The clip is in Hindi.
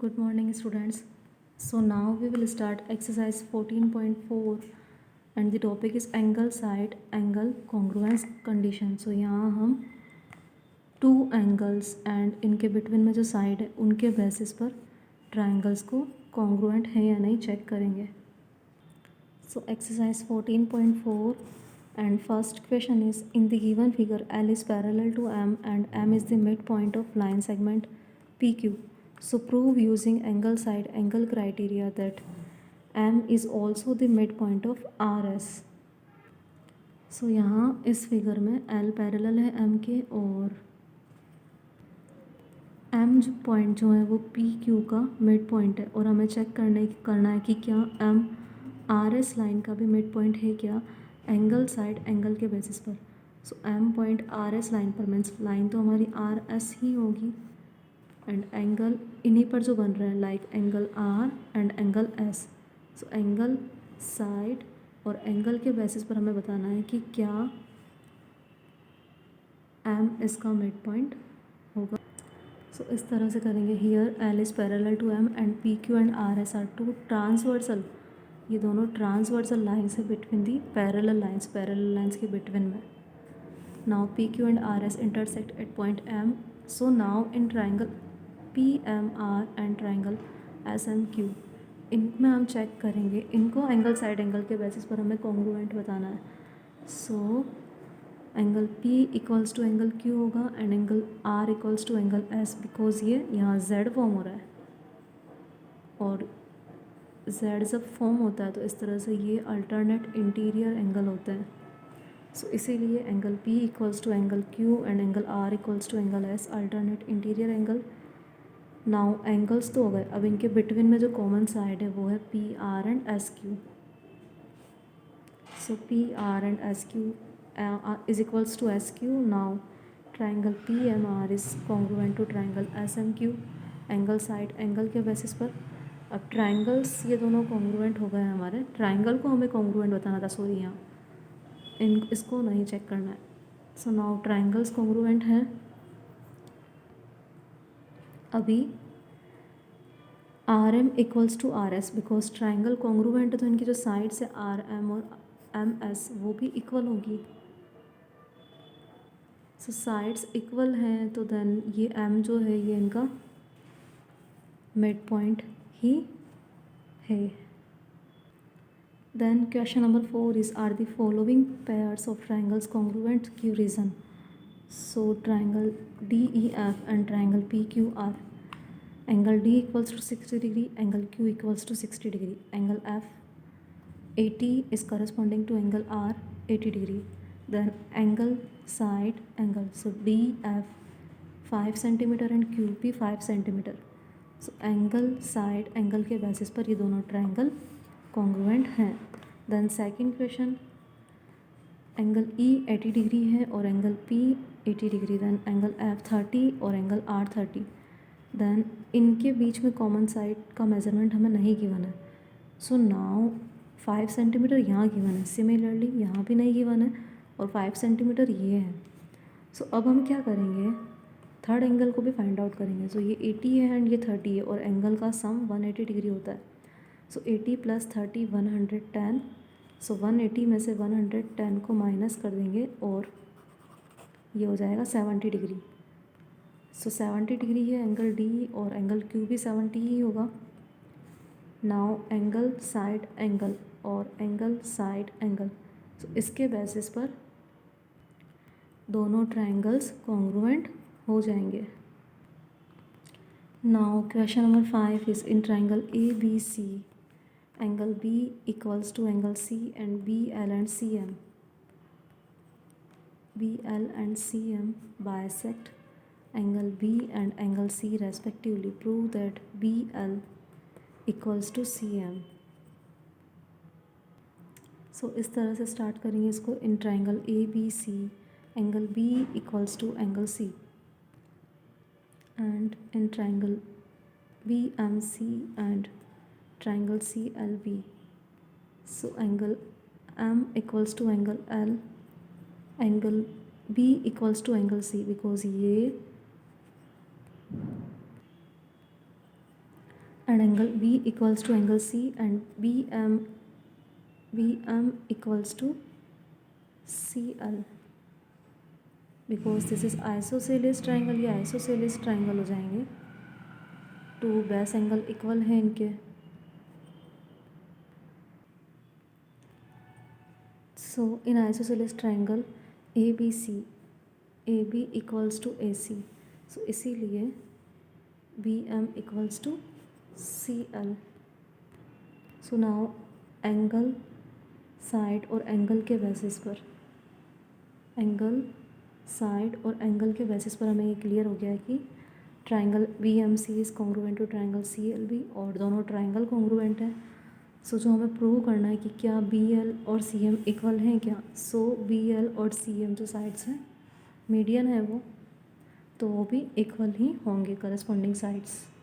Good morning, students. So now we will start exercise 14.4 and the topic is angle side angle congruence condition. So यहाँ हम टू एंगल्स एंड इनके बिटवीन में जो साइड है उनके बेसिस पर ट्राइंगल्स को कॉन्ग्रुएंट है या नहीं चेक करेंगे. So exercise 14.4 and first question is in the given figure L is parallel to M and M is the midpoint of line segment PQ. So prove using angle side angle criteria that M is also the midpoint of RS. So यहाँ इस फिगर में L पैरेलल है M के और M जो पॉइंट जो है वो PQ का मिड पॉइंट है और हमें चेक करना है कि क्या M RS लाइन का भी मिड पॉइंट है क्या एंगल साइड एंगल के बेसिस पर. सो M पॉइंट RS लाइन पर मीन्स लाइन तो हमारी RS ही होगी एंड एंगल इन्हीं पर जो बन रहे हैं like angle R and angle S. So angle side और एंगल के बेसिस पर हमें बताना है कि क्या M इसका मिड पॉइंट होगा. सो इस तरह से करेंगे. Here L is parallel to M and PQ and RS are two transversal. ये दोनों ट्रांसवर्सल लाइन्स है बिटवीन दी पैरेलल लाइन्स के बिटवीन में. Now PQ and RS intersect at point M. So now in triangle PMR and triangle SMQ इनमें हम चेक करेंगे इनको एंगल साइड एंगल के बेसिस पर हमें कॉन्ग्रुएंट बताना है. So angle P equals to angle Q होगा and angle R equals to angle S because ये यहाँ Z फॉर्म हो रहा है और Z जब फॉर्म होता है तो इस तरह से ये अल्टरनेट इंटीरियर एंगल होते हैं. सो इसीलिए angle P equals to angle Q and angle R equals to angle S alternate interior angle. Now angles तो हो गए. अब इनके बिटवीन में जो कॉमन साइड है वो है PR and SQ. So PR and SQ is equals to SQ. Now triangle PMR is congruent to triangle SMQ angle side angle के बेसिस पर. अब ट्राइंगल्स ये दोनों कॉन्ग्रुएंट हो गए हैं हमारे. ट्राइंगल को हमें कॉन्ग्रुएंट बताना था सॉरी यहाँ इसको नहीं चेक करना है. सो नाउ ट्राइंगल्स कॉन्ग्रुएंट हैं अभी RM equals to RS because triangle congruent है तो इनकी जो साइड्स है RM और MS वो भी इक्वल होगी. सो साइड्स इक्वल हैं तो देन ये M जो है ये इनका मिड पॉइंट ही है. Then question number 4 is are the following pairs of triangles congruent. Give reason. So triangle DEF and triangle PQR angle D equals to 60 degree angle Q equals to 60 degree angle F 80 is corresponding to angle R 80 degree. Then angle side angle. So DF 5 centimeter and QP 5 centimeter. So angle side angle के basis पर ये दोनों triangle congruent हैं. Then second question angle E 80 degree है और angle P 80 degree. Then angle F 30 और एंगल R 30. देन इनके बीच में कॉमन साइड का मेजरमेंट हमें नहीं गिवन है. सो नाउ 5 सेंटीमीटर यहाँ गिवन है. सिमिलरली यहाँ भी नहीं गिवन है और 5 सेंटीमीटर ये है. सो अब हम क्या करेंगे थर्ड एंगल को भी फाइंड आउट करेंगे. सो ये 80 है एंड ये 30 है और एंगल का सम 180 डिग्री होता है. सो 80 + 30 110. सो 180 में से 110 को माइनस कर देंगे और ये हो जाएगा 70 डिग्री. सो 70 डिग्री है एंगल D और एंगल Q भी 70 ही होगा. नाउ एंगल साइड एंगल और एंगल साइड एंगल. सो इसके बेसिस पर दोनों ट्राइंगल्स कॉन्ग्रुएंट हो जाएंगे. Now question number 5 is in triangle ABC angle B equals to angle C and BL and CM. BL and CM bisect angle B and angle C respectively. Prove that BL equals to CM. So इस तरह से स्टार्ट करेंगे इसको. In triangle ABC angle B equals to angle C and in triangle BMC and triangle CLB. So angle M equals to angle L angle B equals to angle C because ये and angle B equals to angle C and BM equals to CL because this is isosceles triangle, ये isosceles triangle हो जाएंगे, टू बेस एंगल इक्वल हैं इनके. So in isosceles triangle AB equals to AC, so इसीलिए BM equals to CL. So now angle side और एंगल के बेसिस पर, एंगल साइड और एंगल के बेसिस पर हमें ये क्लियर हो गया है कि triangle BMC is congruent to triangle CLB और दोनों ट्राइंगल कॉन्ग्रुएंट हैं. सो जो हमें प्रूव करना है कि क्या BL और CM इक्वल हैं क्या. सो BL और CM जो साइड्स हैं मीडियन है वो, तो वो भी इक्वल ही होंगे करस्पॉन्डिंग साइड्स.